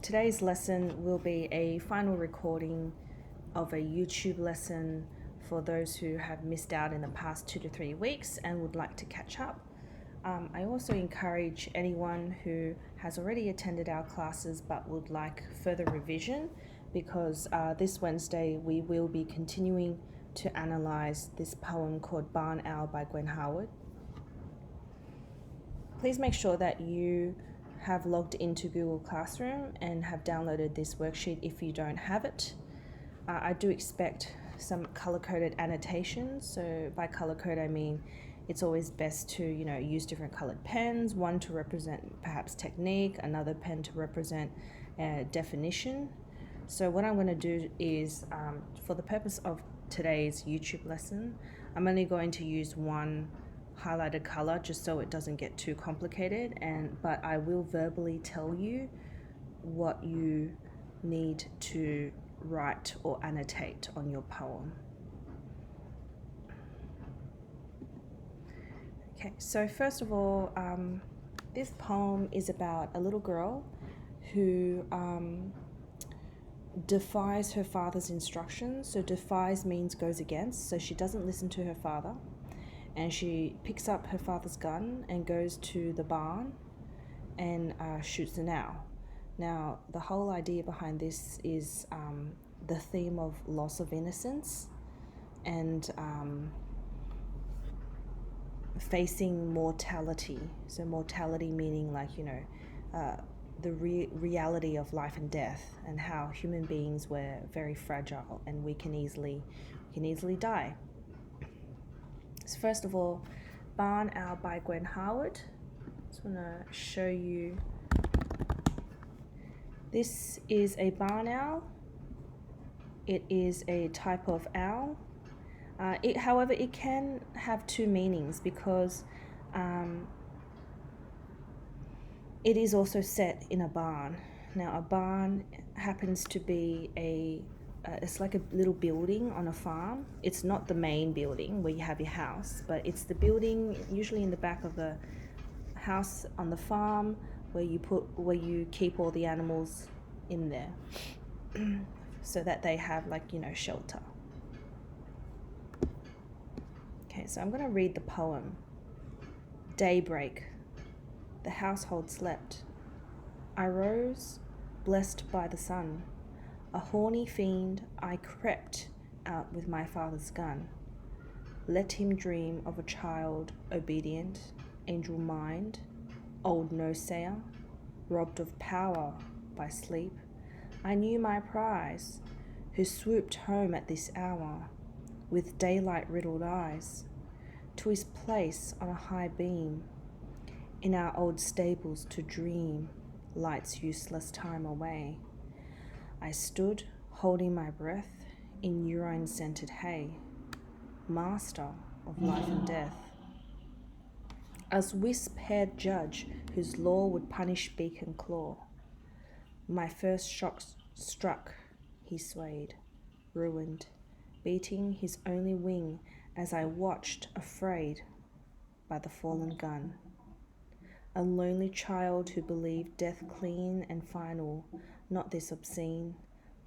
Today's lesson will be a final recording of a YouTube lesson for those who have missed out in the past 2 to 3 weeks and would like to catch up. I also encourage anyone who has already attended our classes but would like further revision, because this Wednesday we will be continuing to analyse this poem called Barn Owl by Gwen Harwood. Please make sure that you have logged into Google Classroom and have downloaded this worksheet if you don't have it. I do expect some color-coded annotations. So by color-code I mean it's always best to use different colored pens, one to represent perhaps technique, another pen to represent definition. So what I'm going to do is, for the purpose of today's YouTube lesson, I'm only going to use one highlighted color just so it doesn't get too complicated, but I will verbally tell you what you need to write or annotate on your poem. Okay, so first of all, this poem is about a little girl who defies her father's instructions. So defies means goes against, so she doesn't listen to her father. And she picks up her father's gun and goes to the barn and shoots an owl. Now, the whole idea behind this is the theme of loss of innocence and facing mortality. So mortality meaning the reality of life and death, and how human beings were very fragile and we can easily die. So first of all, Barn Owl by Gwen Harwood. Just want to show you. This is a barn owl. It is a type of owl. However, it can have two meanings, because it is also set in a barn. Now, a barn happens to be it's like a little building on a farm. It's not the main building where you have your house, but it's the building usually in the back of the house on the farm where you keep all the animals in there so that they have shelter. Okay, so I'm going to read the poem. Daybreak. The household slept. I rose, blessed by the sun. A horny fiend, I crept out with my father's gun. Let him dream of a child obedient, angel mind, old no-sayer, robbed of power by sleep. I knew my prize, who swooped home at this hour, with daylight-riddled eyes, to his place on a high beam, in our old stables to dream light's useless time away. I stood, holding my breath, in urine-scented hay, master of life and death. As wisp-haired judge whose law would punish beak and claw, my first shock struck, he swayed, ruined, beating his only wing as I watched, afraid, by the fallen gun. A lonely child who believed death clean and final, not this obscene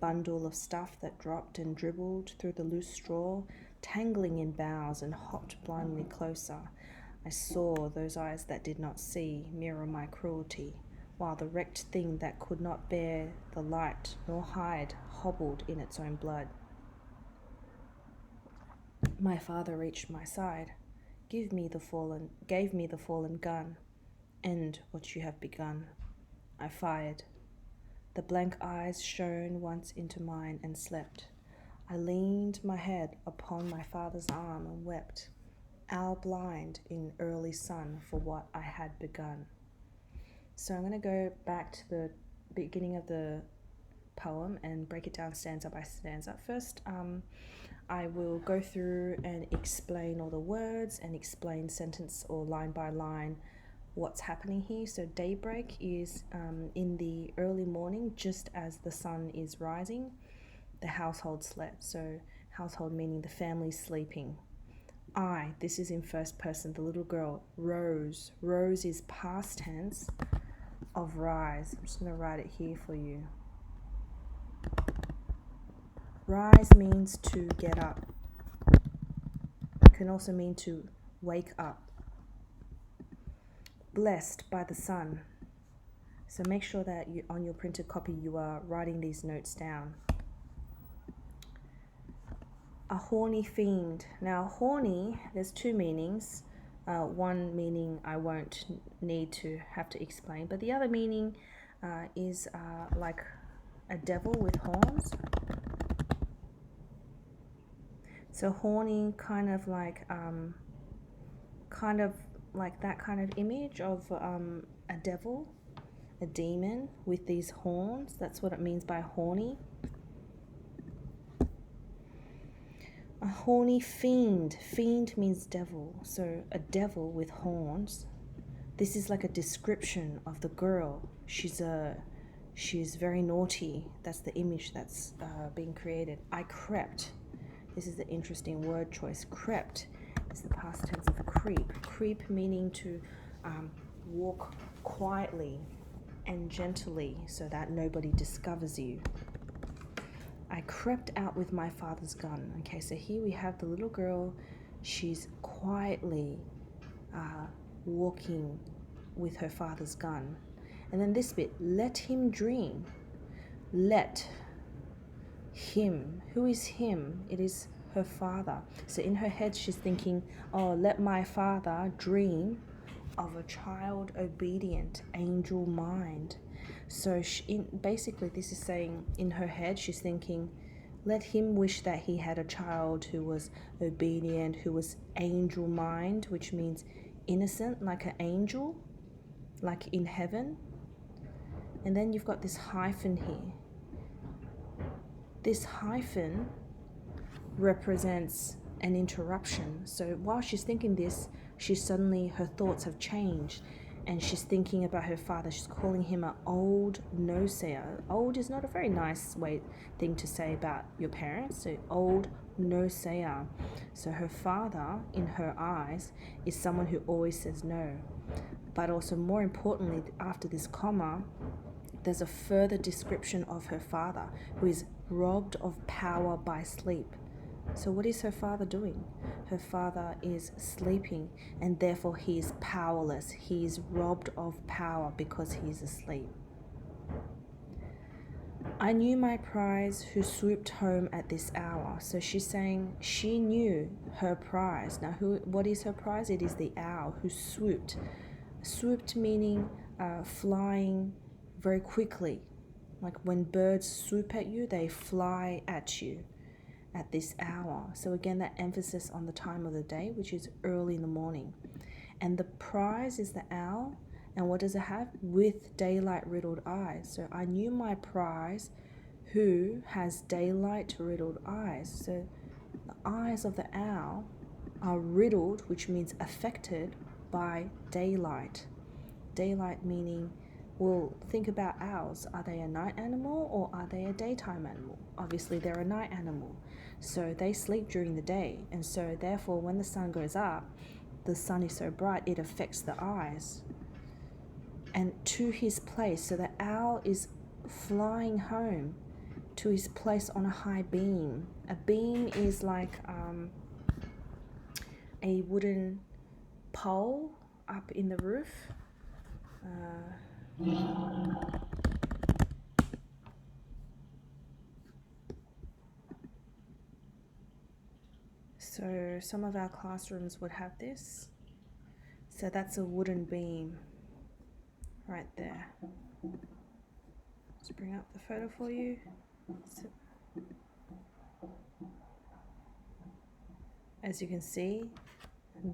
bundle of stuff that dropped and dribbled through the loose straw, tangling in boughs, and hopped blindly closer. I saw those eyes that did not see mirror my cruelty, while the wrecked thing that could not bear the light nor hide hobbled in its own blood. My father reached my side, gave me the fallen gun. End what you have begun. I fired. The blank eyes shone once into mine and slept. I leaned my head upon my father's arm and wept, owl blind in early sun for what I had begun. So I'm going to go back to the beginning of the poem and break it down stanza by stanza. First, I will go through and explain all the words and explain sentence or line by line what's happening here. So daybreak is in the early morning, just as the sun is rising. The household slept. So household meaning the family sleeping. This is in first person, the little girl, rose. Rose is past tense. of rise. I'm just going to write it here for you. Rise means to get up. It can also mean to wake up. Blessed by the sun. So make sure that on your printed copy you are writing these notes down. A horny fiend. Now horny, there's two meanings. One meaning I won't need to have to explain, but the other meaning is like a devil with horns. So horny, kind of like that kind of image of a devil, a demon with these horns. That's what it means by horny. A horny fiend. Fiend means devil. So a devil with horns. This is like a description of the girl. She's very naughty. That's the image that's being created. I crept. This is the interesting word choice. Crept is the past tense of creep. Creep meaning to walk quietly and gently so that nobody discovers you. I crept out with my father's gun. Okay, so here we have the little girl. She's quietly walking with her father's gun. And then this bit, let him dream. Let him. Who is him? It is her father. So in her head she's thinking, oh, let my father dream of a child obedient angel mind. So basically this is saying in her head she's thinking, let him wish that he had a child who was obedient, who was angel mind, which means innocent, like an angel, like in heaven. And then you've got this hyphen here. This hyphen represents an interruption. So while she's thinking this, her thoughts have changed and she's thinking about her father. She's calling him an old no-sayer. Old is not a very nice thing to say about your parents. So old no-sayer. So her father, in her eyes, is someone who always says no. But also more importantly, after this comma, there's a further description of her father, who is robbed of power by sleep. So what is her father doing? Her father is sleeping, and therefore he is powerless. He is robbed of power because he is asleep. I knew my prize who swooped home at this hour. So she's saying she knew her prize. Now, what is her prize? It is the owl who swooped. Swooped meaning flying very quickly. Like when birds swoop at you, they fly at you at this hour. So again, that emphasis on the time of the day, which is early in the morning. And the prize is the owl. And what does it have? With daylight riddled eyes. So I knew my prize who has daylight riddled eyes. So the eyes of the owl are riddled, which means affected by daylight. Daylight meaning, well, think about owls. Are they a night animal or are they a daytime animal? Obviously, they're a night animal. So they sleep during the day. And so therefore, when the sun goes up, the sun is so bright, it affects the eyes. And to his place, so the owl is flying home to his place on a high beam. A beam is like a wooden pole up in the roof. So some of our classrooms would have this. So that's a wooden beam right there. Let's bring up the photo for you. So, as you can see,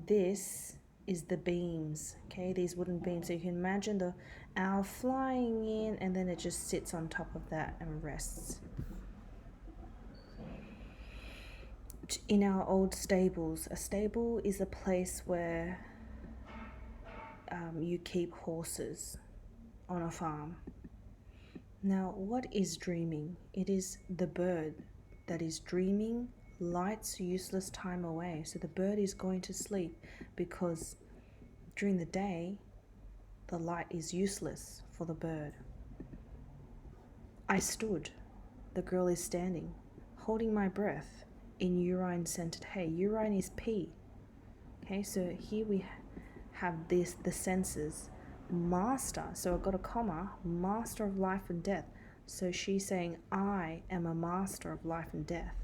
this is the beams, okay, these wooden beams. So you can imagine the owl flying in and then it just sits on top of that and rests. In our old stables, a stable is a place where you keep horses on a farm. Now, what is dreaming? It is the bird that is dreaming light's useless time away. So the bird is going to sleep because during the day, the light is useless for the bird. I stood. The girl is standing, holding my breath in urine-scented hay. Urine is pee. Okay, so here we have the senses. Master, so I've got a comma, master of life and death. So she's saying, I am a master of life and death.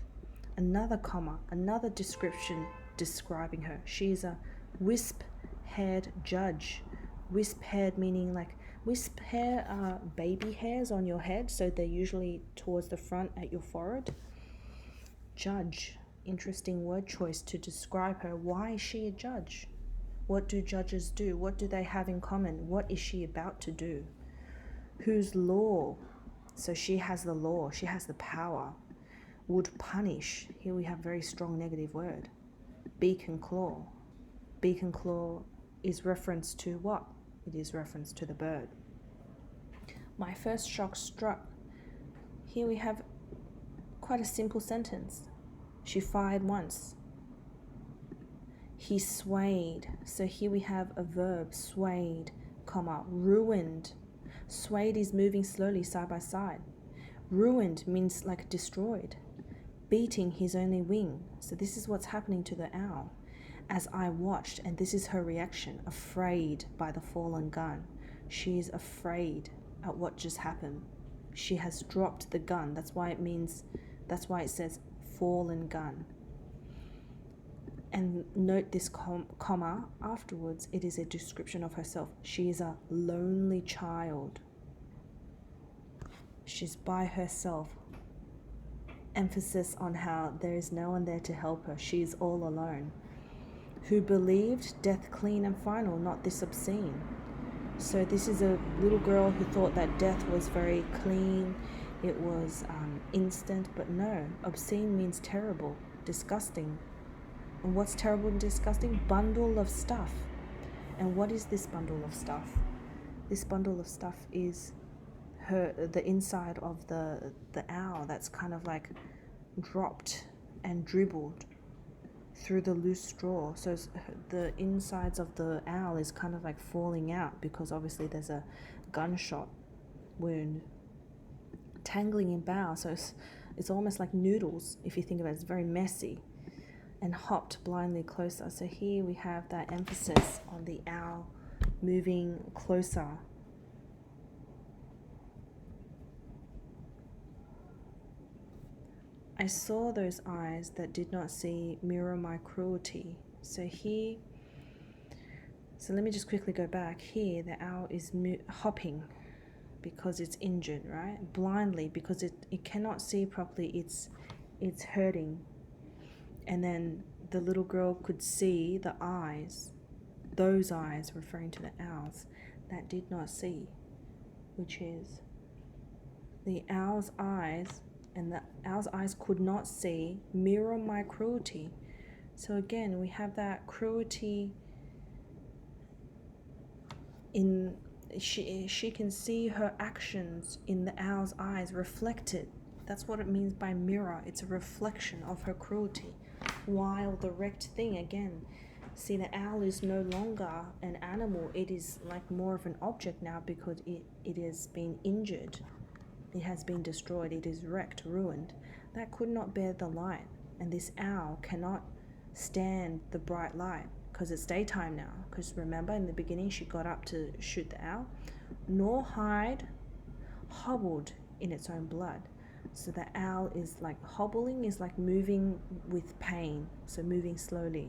Another comma, another description describing her. She's a wisp-haired judge. Wisp-haired meaning like wisp hair are baby hairs on your head, so they're usually towards the front at your forehead. Judge, interesting word choice to describe her. Why is she a judge? What do judges do? What do they have in common? What is she about to do? Whose law? So she has the law, she has the power. Would punish. Here we have very strong negative word. Beak and claw. Beak and claw is reference to what? It is reference to the bird. My first shock struck. Here we have quite a simple sentence. She fired once. He swayed. So here we have a verb, swayed, comma, ruined. Swayed is moving slowly side by side. Ruined means like destroyed. Beating his only wing. So this is what's happening to the owl. As I watched, and this is her reaction, afraid by the fallen gun. She is afraid at what just happened. She has dropped the gun. That's why it says fallen gun. And note this comma afterwards. It is a description of herself. She is a lonely child. She's by herself. Emphasis on how there is no one there to help her. She is all alone. Who believed death clean and final, not this obscene. So this is a little girl who thought that death was very clean. It was instant, but no. Obscene means terrible, disgusting. And what's terrible and disgusting? Bundle of stuff. And what is this bundle of stuff? This bundle of stuff is the inside of the owl that's kind of like dropped and dribbled through the loose straw. So the insides of the owl is kind of like falling out because obviously there's a gunshot wound. Tangling in bough, so it's almost like noodles if you think about it. It's very messy. And hopped blindly closer. So here we have that emphasis on the owl moving closer. I saw those eyes that did not see mirror my cruelty. So let me just quickly go back. Here the owl is hopping because it's injured, right? Blindly because it cannot see properly. It's hurting. And then the little girl could see the eyes, those eyes referring to the owls, that did not see, which is the owl's eyes, and the owl's eyes could not see mirror my cruelty. So again, we have that cruelty in, she can see her actions in the owl's eyes reflected. That's what it means by mirror. It's a reflection of her cruelty. While the wrecked thing, again, see, the owl is no longer an animal. It is like more of an object now because it has been injured. It has been destroyed. It is wrecked, ruined. That could not bear the light. And this owl cannot stand the bright light because it's daytime now. Because remember, in the beginning, she got up to shoot the owl. Nor hide, hobbled in its own blood. So the owl is like hobbling, is like moving with pain, so moving slowly.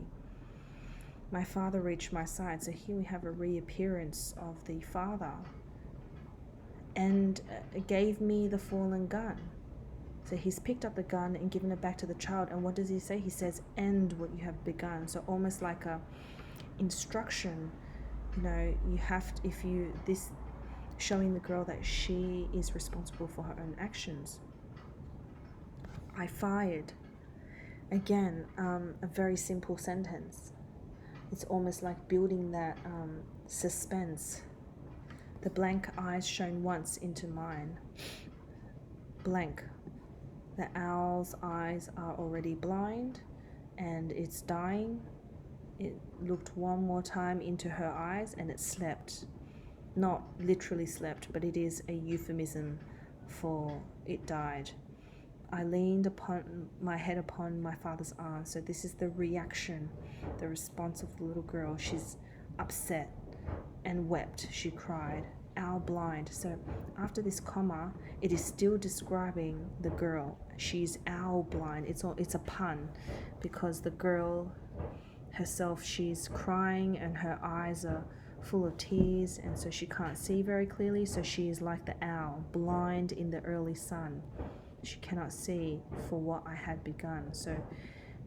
My father reached my side. So here we have a reappearance of the father, and gave me the fallen gun. So he's picked up the gun and given it back to the child. And what does he say? He says, end what you have begun. So almost like a instruction. You know, you have to, this showing the girl that she is responsible for her own actions. I fired. Again, a very simple sentence. It's almost like building that suspense. The blank eyes shone once into mine. Blank. The owl's eyes are already blind and it's dying. It looked one more time into her eyes and it slept. not literally slept, but it is a euphemism for it died. I leaned upon my head upon my father's arm. So this is the reaction, the response of the little girl. She's upset and wept. She cried, owl blind. So after this comma, it is still describing the girl. She's owl blind. It's a pun, because the girl herself, she's crying and her eyes are full of tears, and so she can't see very clearly. So she is like the owl, blind in the early sun. She cannot see for what I had begun. So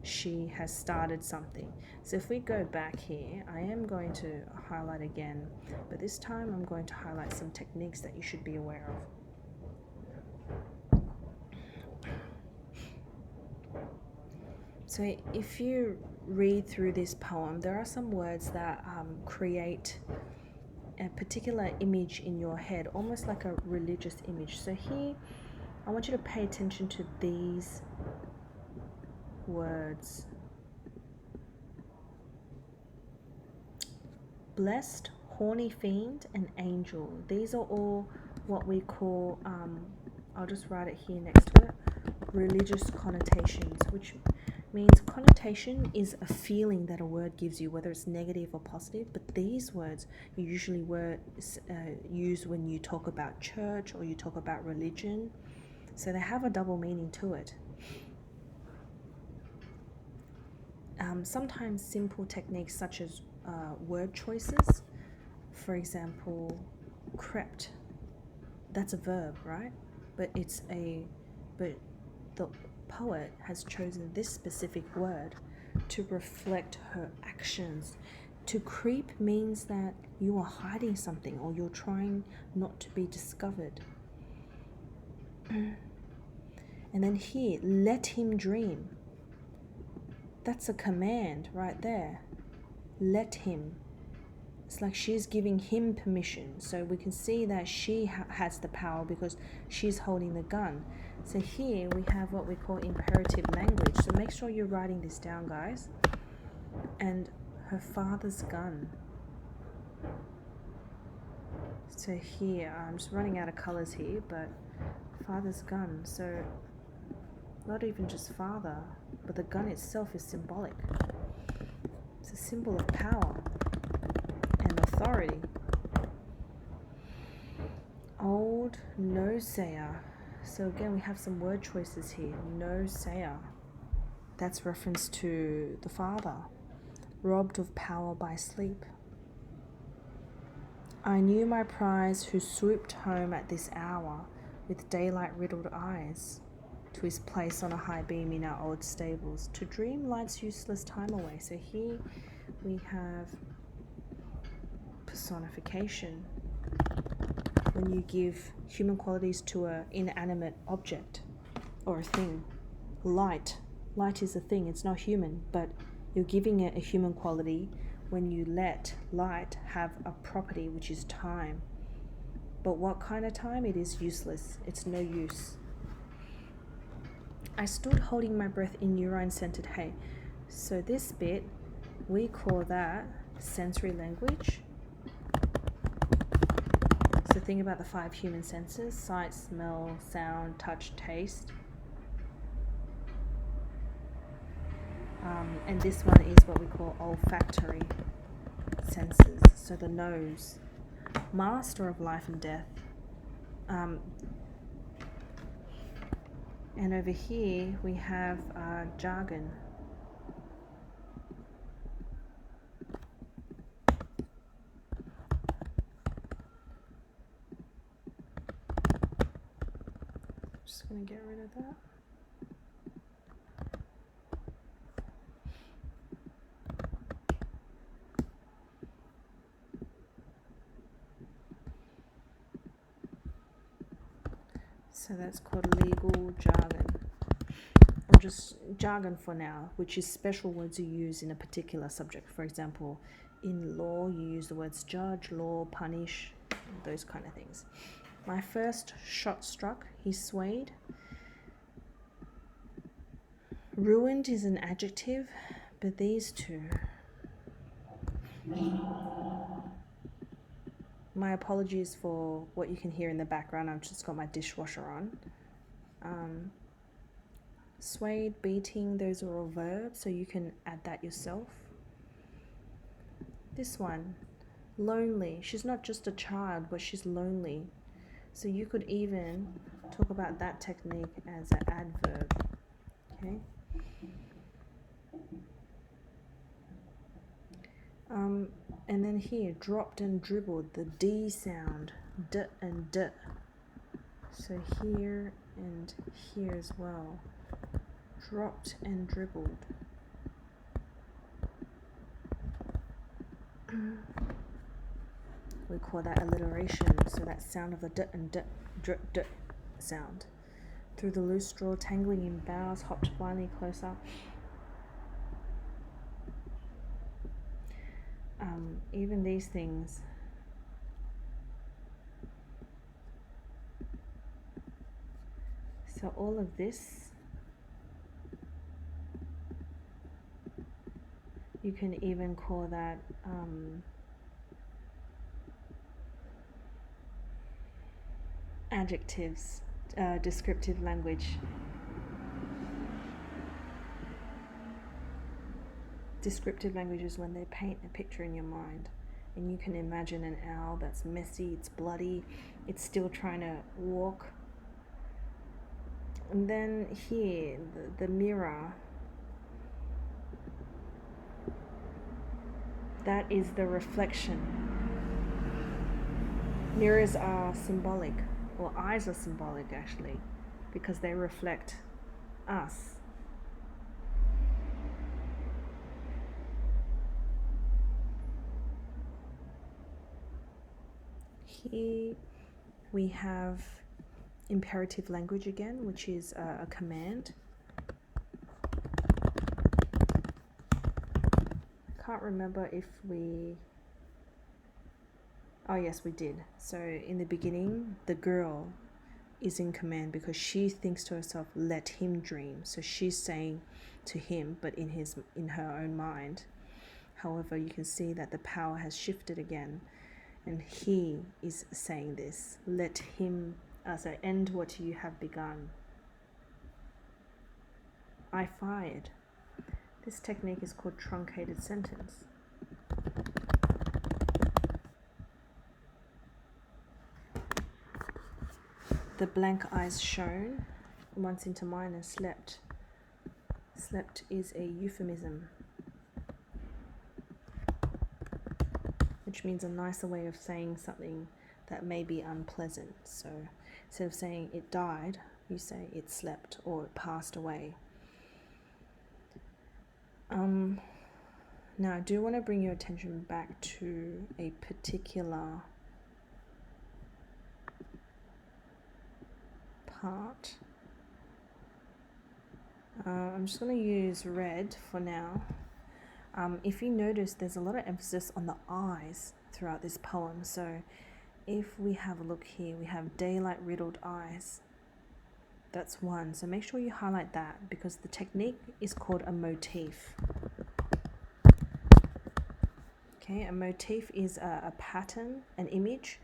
she has started something. So if we go back here, I am going to highlight again, but this time I'm going to highlight some techniques that you should be aware of. So if you read through this poem, there are some words that create a particular image in your head, almost like a religious image. So here, I want you to pay attention to these words. Blessed, horny fiend, and angel. These are all what we call, I'll just write it here next to it, religious connotations, which means connotation is a feeling that a word gives you, whether it's negative or positive. But these words you usually use when you talk about church or you talk about religion. So they have a double meaning to it. Sometimes simple techniques such as word choices, for example, crept, that's a verb, right? But the poet has chosen this specific word to reflect her actions. To creep means that you are hiding something or you're trying not to be discovered. And then here, let him dream. That's a command right there. Let him. It's like she's giving him permission. So we can see that she has the power because she's holding the gun. So here we have what we call imperative language. So make sure you're writing this down, guys. And her father's gun. So here, I'm just running out of colors here, but father's gun. So not even just father, but the gun itself is symbolic. It's a symbol of power and authority. Old no sayer. So again, we have some word choices here. No sayer. That's reference to the father. Robbed of power by sleep. I knew my prize who swooped home at this hour with daylight riddled eyes to his place on a high beam in our old stables. To dream light's useless time away. So here we have personification. When you give human qualities to an inanimate object or a thing. Light is a thing, it's not human, but you're giving it a human quality when you let light have a property, which is time. But what kind of time? It is useless, it's no use. I stood holding my breath in urine-scented hay. So this bit, we call that sensory language. So think about the 5 human senses: sight, smell, sound, touch, taste. And this one is what we call olfactory senses. So the nose, master of life and death. And over here we have jargon. Just going to get rid of that. So that's called legal jargon, or just jargon for now, which is special words you use in a particular subject. For example, in law, you use the words judge, law, punish, those kind of things. My first shot struck, he swayed. Ruined is an adjective, but these two. My apologies for what you can hear in the background. I've just got my dishwasher on. Swayed, beating, those are all verbs, so you can add that yourself. This one, lonely. She's not just a child, but she's lonely. So you could even talk about that technique as an adverb. Okay. And then here, dropped and dribbled, the D sound, D and D. So here and here as well. Dropped and dribbled. We call that alliteration, so that sound of the D and D, dr, D sound. Through the loose straw, tangling in boughs, hopped blindly closer. Even these things. So all of this, you can even call that adjectives, descriptive language. Descriptive language is when they paint a picture in your mind, and you can imagine an owl that's messy, it's bloody, it's still trying to walk. And then here, the mirror, that is the reflection. Mirrors are symbolic, or eyes are symbolic actually, because they reflect us. Here we have imperative language again, which is a command. I can't remember if we... Oh yes, we did. So in the beginning, the girl is in command because she thinks to herself, let him dream. So she's saying to him, but in her own mind. However, you can see that the power has shifted again, and he is saying this, let him end what you have begun. I fired. This technique is called truncated sentence. The blank eyes shone once into mine and slept. Slept is a euphemism, which means a nicer way of saying something that may be unpleasant. So instead of saying it died, you say it slept or it passed away. Now I do want to bring your attention back to a particular part. I'm just going to use red for now. If you notice, there's a lot of emphasis on the eyes throughout this poem. So if we have a look here, we have daylight riddled eyes. That's one. So make sure you highlight that because the technique is called a motif. Okay, a motif is a pattern, an image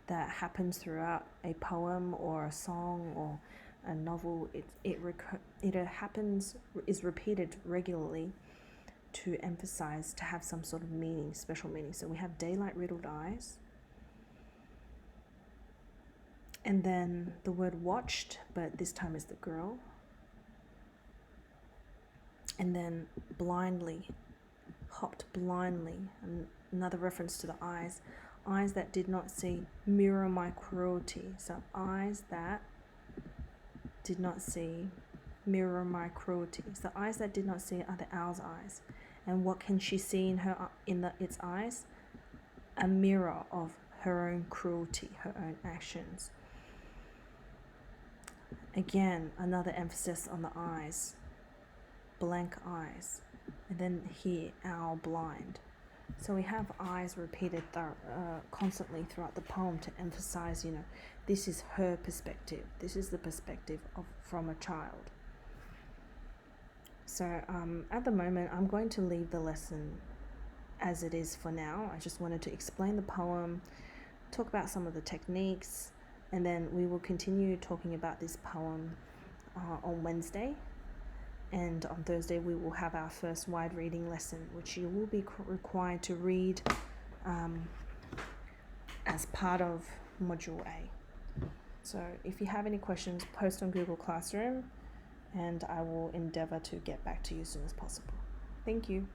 that happens throughout a poem or a song or a novel. It happens, is repeated regularly to emphasize, to have some sort of meaning, special meaning. So we have daylight riddled eyes. And then the word watched, but this time is the girl. And then blindly, hopped blindly, and another reference to the eyes. Eyes that did not see, mirror my cruelty. So eyes that did not see, mirror my cruelty. So the eyes that did not see are the owl's eyes. And what can she see in its eyes? A mirror of her own cruelty, her own actions. Again, another emphasis on the eyes, blank eyes, and then here, owl blind. So we have eyes repeated constantly throughout the poem to emphasize, this is her perspective. This is the perspective from a child. So at the moment, I'm going to leave the lesson as it is for now. I just wanted to explain the poem, talk about some of the techniques, and then we will continue talking about this poem on Wednesday. And on Thursday, we will have our first wide reading lesson, which you will be required to read as part of Module A. So if you have any questions, post on Google Classroom, and I will endeavour to get back to you as soon as possible. Thank you.